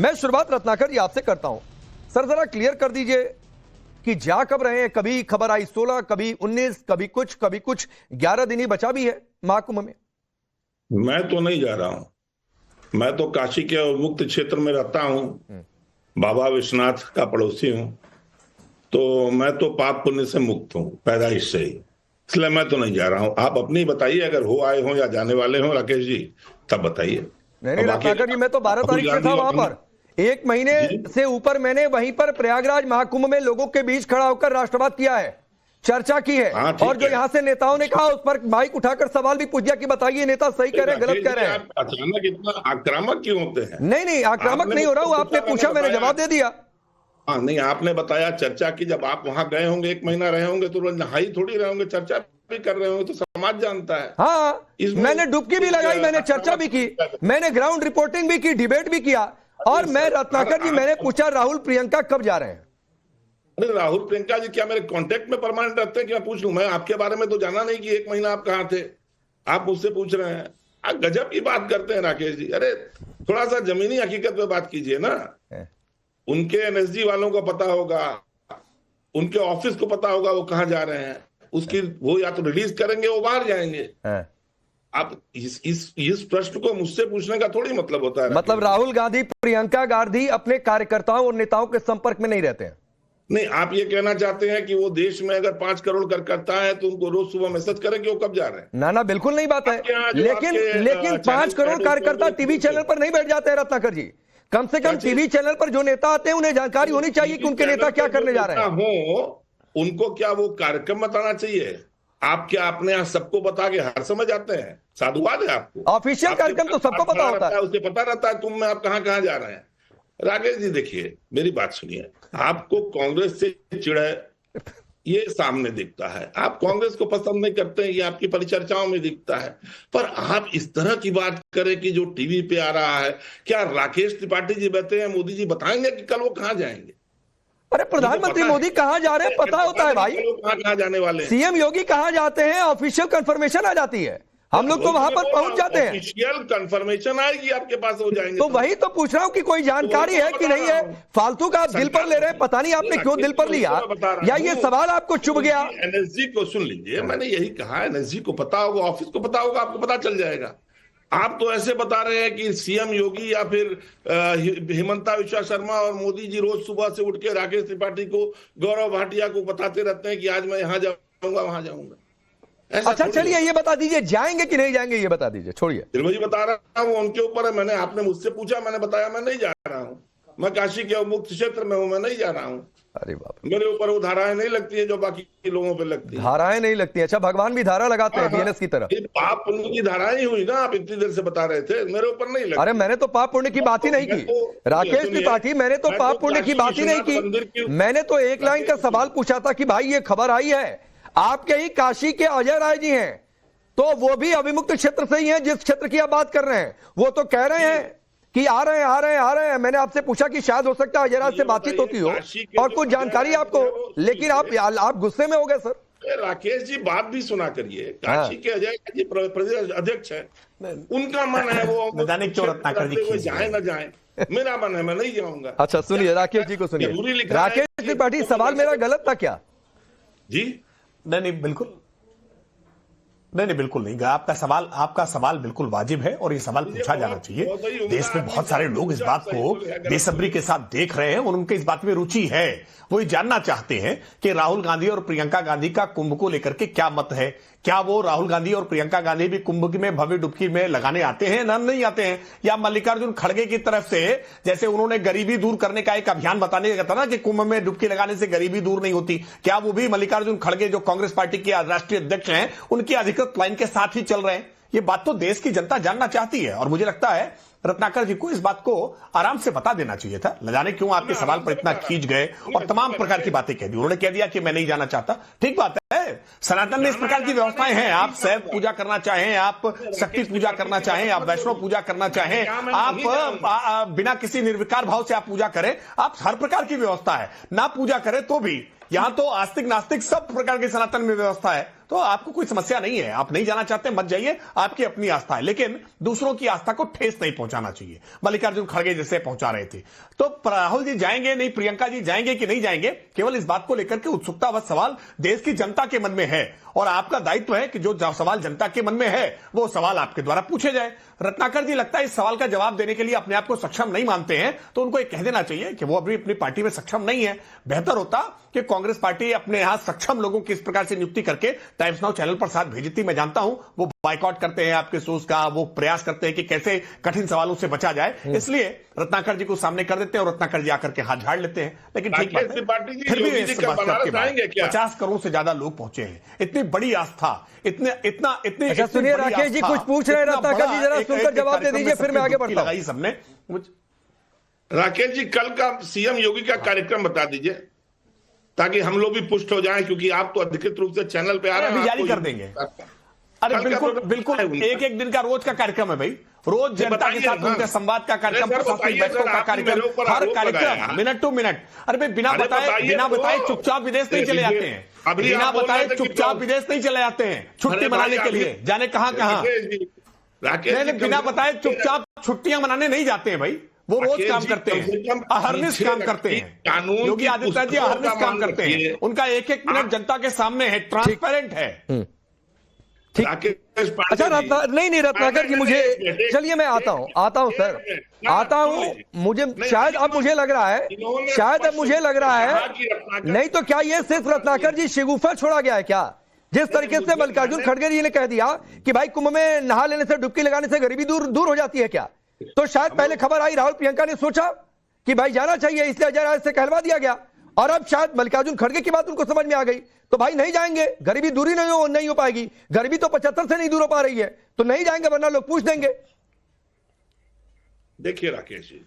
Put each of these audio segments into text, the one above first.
मैं शुरुआत रत्नाकर जी आपसे करता हूं। सर जरा क्लियर कर दीजिए कि जा कब रहे हैं? कभी खबर आई 16, कभी 19, कभी कुछ 11 दिन ही बचा भी है महाकुंभ में। मैं तो नहीं जा रहा हूं, मैं तो काशी के मुक्त क्षेत्र में रहता हूं, बाबा विश्वनाथ का पड़ोसी हूं, तो मैं तो पाप पुण्य से मुक्त हूं पैदाइश से ही, इसलिए मैं तो नहीं जा रहा हूं। आप अपनी बताइए, अगर हो आए हो या जाने वाले हो राकेश जी तब बताइए। नहीं रत्नाकर जी, मैं तो 12 तारीख पे था वहां पर। 1 महीने से ऊपर मैंने वहीं पर प्रयागराज महाकुंभ में लोगों के बीच खड़ा होकर राष्ट्रवाद किया है, चर्चा की है। और जो यहाँ से नेताओं ने कहा उस पर माइक उठाकर सवाल भी पूछ दिया कि बताइए नेता सही कह रहे हैं गलत कह रहे हैं। अचानक इतना आक्रामक क्यों होते हैं? नहीं आक्रामक नहीं हो रहा हूं, आपने पूछा मैंने जवाब दे दिया। हाँ नहीं, आपने बताया चर्चा की, जब आप वहां गए होंगे 1 महीना रहे होंगे तो नहाई थोड़ी रहे होंगे, चर्चा भी कर रहे होंगे, तो समाज जानता है। हाँ, मैंने डुबकी भी लगाई, मैंने चर्चा भी की, मैंने ग्राउंड रिपोर्टिंग भी की, डिबेट भी किया। और मैं रत्नाकर जी, मैंने पूछा राहुल प्रियंका कब जा रहे हैं? अरे राहुल प्रियंका जी क्या मेरे कांटेक्ट में परमानेंट रहते हैं कि मैं पूछ लूं? मैं आपके बारे में तो जाना नहीं कि 1 महीना आप कहां थे, आप मुझसे पूछ रहे हैं। आप गजब की बात करते हैं राकेश जी। अरे थोड़ा सा जमीनी हकीकत पे बात कीजिए ना। उनके एनएसजी वालों को पता होगा, उनके ऑफिस को पता होगा वो कहां जा रहे हैं, उसकी वो या तो रिलीज करेंगे वो बाहर जाएंगे। आप इस प्रश्न को मुझसे पूछने का थोड़ी मतलब होता है। मतलब राहुल गांधी प्रियंका गांधी अपने कार्यकर्ताओं और नेताओं के संपर्क में नहीं रहते हैं? नहीं, आप ये कहना चाहते हैं कि वो देश में अगर 5 करोड़ कार्यकर्ता है तो उनको रोज सुबह मैसेज करें कि वो कब जा रहे हैं? ना बिल्कुल नहीं बात है। लेकिन 5 करोड़ कार्यकर्ता टीवी चैनल पर नहीं बैठ जाते हैं रत्नाकर जी। कम से कम टीवी चैनल पर जो नेता आते हैं उन्हें जानकारी होनी चाहिए कि उनके नेता क्या करने जा रहे हैं। उनको क्या वो कार्यक्रम बताना चाहिए? आप क्या अपने यहाँ सबको बता के हर समय जाते हैं? साधुवाद है आपको। ऑफिशियल कार्यक्रम तो सबको पता होता है, उसे पता रहता है तुम में आप कहां कहां जा रहे हैं। राकेश जी देखिए, मेरी बात सुनिए, आपको कांग्रेस से चिढ़ है ये सामने दिखता है, आप कांग्रेस को पसंद नहीं करते हैं ये आपकी परिचर्चाओं में दिखता है, पर आप इस तरह की बात करें कि जो टीवी पे आ रहा है, क्या राकेश त्रिपाठी जी बैठे हैं, मोदी जी बताएंगे कि कल वो कहां जाएंगे? अरे प्रधानमंत्री मोदी कहां जा रहे हैं पता होता है भाई, कहां जाने वाले, सीएम योगी कहां जाते हैं ऑफिशियल कंफर्मेशन आ जाती है, हम लोग तो वहां पर पहुंच जाते हैं। ऑफिशियल कंफर्मेशन आएगी आपके पास, हो जाएंगे। तो वही तो पूछ रहा हूं कि कोई जानकारी है कि नहीं है? फालतू का आप दिल पर ले रहे हैं, पता नहीं आपने क्यों दिल पर लिया, या ये सवाल आपको चुभ गया? एनएसजी को सुन लीजिए, मैंने यही कहा, एनएसजी को पता होगा, ऑफिस को पता होगा, आपको पता चल जाएगा। आप तो ऐसे बता रहे हैं कि सीएम योगी या फिर हिमंता बिस्वा शर्मा और मोदी जी रोज सुबह से उठ के राकेश त्रिपाठी को, गौरव भाटिया को बताते रहते हैं कि आज मैं यहां जाऊंगा वहां जाऊंगा। अच्छा चलिए ये बता दीजिए जाएंगे कि नहीं जाएंगे, ये बता दीजिए। छोड़िए, दिलवा जी बता रहा हूँ, उनके ऊपर है। मैंने, आपने मुझसे पूछा, मैंने बताया मैं नहीं जा रहा हूँ, मैं काशी के मुक्त क्षेत्र में हूँ, मैं नहीं जा रहा हूँ। अरे बाप, मेरे ऊपर वो धाराएं नहीं लगती है जो बाकी लोगों पे लगती है। धाराएं नहीं लगती? अच्छा, भगवान भी धारा लगाते हैं बीएनएस की तरह? पाप पुण्य की धाराएं ही हुई ना, आप इतनी देर से बता रहे थे, मेरे ऊपर नहीं लगती। अरे मैंने तो पाप पुण्य की बात ही नहीं की राकेश त्रिपाठी, मैंने तो पाप पुण्य की बात ही नहीं की। मैंने तो एक लाइन का सवाल पूछा था कि भाई ये खबर आई है आपके ही काशी के अजय राय जी हैं, तो वो भी अविमुक्त क्षेत्र से ही हैं जिस क्षेत्र की आप बात कर रहे हैं, वो तो कह रहे हैं कि आ रहे हैं। मैंने आपसे पूछा कि शायद हो सकता है अजय राज से बातचीत होती हो और कुछ जानकारी आपको, लेकिन आप गुस्से में हो गए सर। राकेश जी बात भी सुना करिए, काशी के अजय जी प्रदेश अध्यक्ष है, उनका मन है वो जाए ना जाए, मेरा मन है मैं नहीं जाऊंगा। अच्छा सुनिए राकेश जी को सुनिए। राकेश त्रिपाठी, सवाल मेरा गलत था क्या? जी नहीं बिल्कुल नहीं। आपका सवाल बिल्कुल वाजिब है और ये सवाल पूछा जाना चाहिए। देश में बहुत सारे लोग इस बात को बेसब्री के साथ देख रहे हैं और उनके इस बात में रुचि है, वो ये जानना चाहते हैं कि राहुल गांधी और प्रियंका गांधी का कुंभ को लेकर के क्या मत है, क्या वो राहुल गांधी और प्रियंका गांधी भी कुंभ में भव्य डुबकी में लगाने आते हैं ना नहीं आते हैं, या मल्लिकार्जुन खड़गे की तरफ से जैसे उन्होंने गरीबी दूर करने का एक अभियान बताने का था ना कि कुंभ में डुबकी लगाने से गरीबी दूर नहीं होती, क्या वो भी मल्लिकार्जुन खड़गे जो कांग्रेस पार्टी के राष्ट्रीय अध्यक्ष हैं उनकी अधिकृत लाइन के साथ ही चल रहे हैं? ये बात तो देश की जनता जानना चाहती है और मुझे लगता है रत्नाकर जी को इस बात को आराम से बता देना चाहिए था। न जाने क्यों आपके सवाल पर इतना खींच गए और तमाम प्रकार की बातें कह दी। उन्होंने कह दिया कि मैं नहीं जाना चाहता, ठीक बात है, सनातन में इस प्रकार की व्यवस्थाएं हैं। आप शैव पूजा करना चाहें, आप शक्ति पूजा करना चाहें, आप वैष्णव पूजा करना चाहें, आप बिना किसी निर्विकार भाव से आप पूजा करें, आप हर प्रकार की व्यवस्था है। ना पूजा करें तो भी यहां तो आस्तिक नास्तिक सब प्रकार की सनातन में व्यवस्था है, तो आपको कोई समस्या नहीं है, आप नहीं जाना चाहते मत जाइए, आपकी अपनी आस्था है, लेकिन दूसरों की आस्था को ठेस नहीं पहुंचाना चाहिए। मल्लिकार्जुन खड़गे जैसे पहुंचा रहे थे। तो राहुल जी जाएंगे नहीं, प्रियंका जी जाएंगे कि नहीं जाएंगे, केवल इस बात को लेकर के उत्सुकता व सवाल देश की जनता के मन में है, और आपका दायित्व है कि जो सवाल जनता के मन में है वो सवाल आपके द्वारा पूछे जाए। रत्नाकर जी लगता है इस सवाल का जवाब देने के लिए अपने आप को सक्षम नहीं मानते हैं, तो उनको एक कह देना चाहिए कि वो अभी अपनी पार्टी में सक्षम नहीं है। बेहतर होता कि कांग्रेस पार्टी अपने यहां सक्षम लोगों की इस प्रकार से नियुक्ति करके टाइम्स नाउ चैनल पर साथ भेजती। मैं जानता हूं वो बाइकआउट करते हैं आपके शोज का, वो प्रयास करते हैं कि कैसे कठिन सवालों से बचा जाए, इसलिए रत्नाकर जी को सामने कर देते हैं और रत्नाकर जी आकर के हाथ झाड़ लेते हैं। लेकिन ठीक बात है, फिर भी इस बात के बाद 50 करोड़ से ज्यादा लोग पहुंचे हैं, इतनी बड़ी आस्था, इतनी अच्छा सुनिए राकेश जी कुछ पूछ रहे हैं, रत्नाकर जी जरा सुनकर जवाब दे दीजिए, फिर मैं आगे बढ़ता हूं। सबने राकेश जी कल का सीएम योगी का कार्यक्रम बता दीजिए ताकि हम लोग भी पुष्ट हो जाएं, क्योंकि आप तो अधिकृत रूप से चैनल पे आ रहे हैं, अभी जारी कर देंगे। अरे बिल्कुल बिल्कुल, एक दिन का रोज का कार्यक्रम है भाई, रोज जनता के साथ उनके संवाद का कार्यक्रम, प्रशासनिक बैठकों का कार्यक्रम, हर कार्यक्रम मिनट टू मिनट। अरे भाई बिना बताए चुपचाप विदेश नहीं चले जाते हैं, बिना बताए चुपचाप विदेश नहीं चले जाते हैं छुट्टी मनाने के लिए, जाने कहां नहीं, बिना बताए चुपचाप छुट्टियां मनाने नहीं जाते हैं भाई, वो रोज काम करते हैं, अहर्निश काम करते हैं। योगी आदित्यनाथ जी अहर्निश काम करते हैं, उनका एक एक मिनट जनता के सामने है, ट्रांसपेरेंट है। अच्छा नहीं रत्नाकर जी, मुझे चलिए मैं आता हूं सर, आता हूं। मुझे शायद अब मुझे लग रहा है, नहीं तो क्या ये सिर्फ रत्नाकर जी शिगुफा छोड़ा गया है क्या? जिस तरीके से मल्लिकार्जुन खड़गे जी ने कह दिया कि भाई कुंभ में नहा लेने से, डुबकी लगाने से गरीबी दूर हो जाती है क्या, तो शायद पहले खबर आई राहुल प्रियंका ने सोचा कि भाई जाना चाहिए, इसलिए अजय राय से कहलवा दिया गया, और अब शायद मल्लिकार्जुन खड़गे की बात उनको समझ में आ गई, तो भाई नहीं जाएंगे, गरीबी दूरी नहीं हो पाएगी, गरीबी तो 75 से नहीं दूर हो पा रही है, तो नहीं जाएंगे वरना लोग पूछ देंगे। देखिए राकेश जी,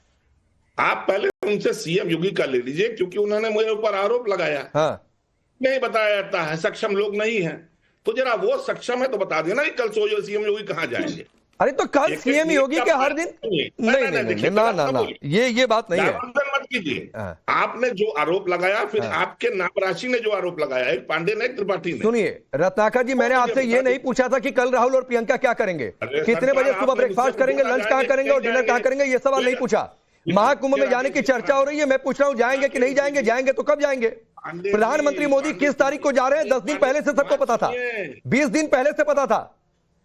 आप पहले उनसे सीएम योगी का ले लीजिए, क्योंकि उन्होंने मुझे ऊपर आरोप लगाया, हाँ। नहीं बताया जाता है, सक्षम लोग नहीं है, तो जरा वो सक्षम है तो बता देना कि कल सोचो सीएम योगी कहां जाएंगे। अरे तो कल सीएम योगी के हर दिन नहीं ना ये बात नहीं है, मत कीजिए। आपने जो आरोप लगाया, फिर आपके नापराशी ने जो आरोप लगाया, एक पांडे ने, एक त्रिपाठी ने। सुनिए रत्नाकर जी, मैंने आपसे ये नहीं पूछा था कि कल राहुल और प्रियंका क्या करेंगे, कितने बजे सुबह ब्रेकफास्ट करेंगे, लंच कहां करेंगे और डिनर कहां करेंगे, ये सवाल नहीं पूछा। महाकुंभ में जाने की चर्चा हो रही है, मैं पूछ रहा हूं जाएंगे कि नहीं जाएंगे, जाएंगे तो कब जाएंगे? प्रधानमंत्री मोदी किस तारीख को जा रहे हैं 10 दिन पहले से सबको पता था, 20 दिन पहले से पता था,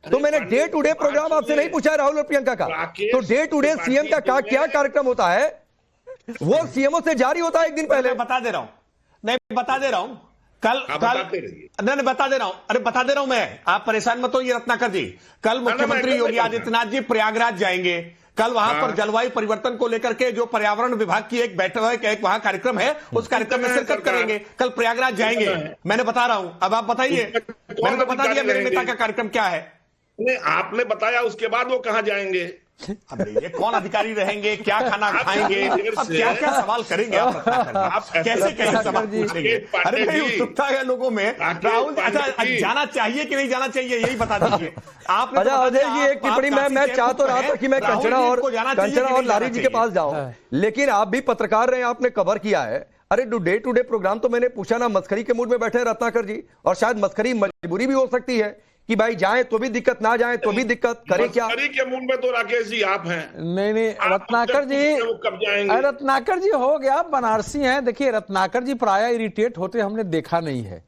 तो मैंने डे टू डे प्रोग्राम आपसे नहीं पूछा है राहुल और प्रियंका का, तो डे टू डे सीएम का क्या कार्यक्रम होता है वो सीएमओ से जारी होता है एक दिन पहले। बता दे रहा हूं, नहीं बता दे रहा हूं, कल नहीं बता दे रहा हूं, अरे बता दे रहा हूं मैं, आप परेशान मत होइए रत्नाकर जी। कल मुख्यमंत्री योगी आदित्यनाथ जी प्रयागराज जाएंगे, कल वहां पर जलवायु परिवर्तन को लेकर के जो पर्यावरण विभाग की एक बैठक है, एक वहां कार्यक्रम है, उस कार्यक्रम में शिरकत करेंगे, कल प्रयागराज जाएंगे, मैंने बता रहा हूं। अब आप बताइए, मैंने तो बता दिया मेरे नेता का कार्यक्रम क्या है। आपने बताया, उसके बाद वो कहां जाएंगे? अब ये कौन अधिकारी रहेंगे, क्या खाना खाएंगे, अब क्या क्या सवाल करेंगे आप कैसे सवाल पूछेंगे? अरे भाई उत्सुकता है लोगों में, राहुल अच्छा जाना चाहिए कि नहीं जाना चाहिए, यही बता दीजिए आप। अच्छा अजय जी, एक टिप्पणी मैं चाह तो रहा था कि मैं कंचना और लारी जी के पास जाऊं, लेकिन आप भी पत्रकार रहे, आपने कवर किया है। अरे डे टू डे प्रोग्राम तो मैंने पूछा ना, मस्करी के मूड में बैठे रत्नाकर जी, और शायद मस्करी मजबूरी भी हो सकती है कि भाई जाए तो भी दिक्कत, ना जाए तो भी दिक्कत, करे क्या? के मूड में तो राकेश जी आप हैं। नहीं रत्नाकर जी, कब जाएंगे? रत्नाकर जी हो गया, बनारसी हैं, देखिए रत्नाकर जी प्राय इरिटेट होते हमने देखा नहीं है,